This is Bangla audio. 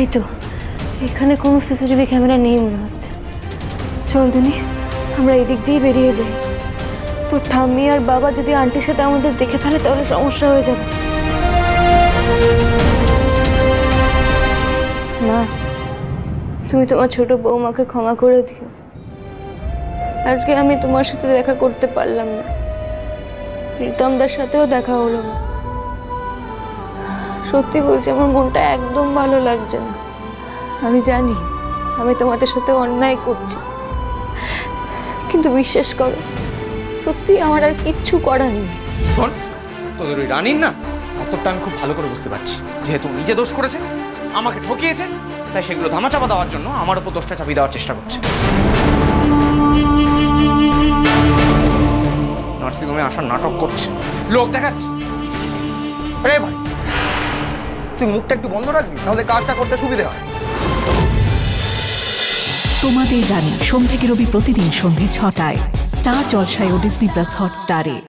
এই তো এখানে কোনো সিসিটিভি ক্যামেরা নেই মনে হচ্ছে। চল দুনি, আমরা এদিক দিয়ে বেরিয়ে যাই। তোর ঠাম্মি আর বাবা যদি আন্টির সাথে আমাদের দেখে ফেলে তাহলে সমস্যা হয়ে যাবে। মা, তুমি তোমার ছোট বৌমাকে ক্ষমা করে দিও। আজকে আমি তোমার সাথে দেখা করতে পারলাম না, প্রীতমদার সাথেও দেখা হলো না। সত্যি বলছি, আমার মনটা একদম ভালো লাগছে না। আমি জানি আমি তোমাদের সাথে অন্যায় করছি, কিন্তু বিশ্বাস করো সত্যি আমার আর কিচ্ছু করার নেই। শোন, তোদের ওই রানীর না মতলবটা আমি খুব ভালো করে বুঝতে পারছি। যেহেতু নিজে দোষ করেছে, আমাকে ঠকিয়েছে, তাই সেগুলো ধামাচাপা দেওয়ার জন্য আমার উপর দোষটা চাপিয়ে দেওয়ার চেষ্টা করছে। নার্সিংহোমে আসার নাটক করছে, লোক দেখাচ্ছে। আরে ভাই, তুই মুখটা একটু বন্ধ রাখবি, তাহলে কাজটা করতে সুবিধা হয়। তোমাদের রানী সোম থেকে রবি প্রতিদিন সন্ধ্যে ৬টায় স্টার জলসায় ও ডিজনি প্লাস হটস্টারে।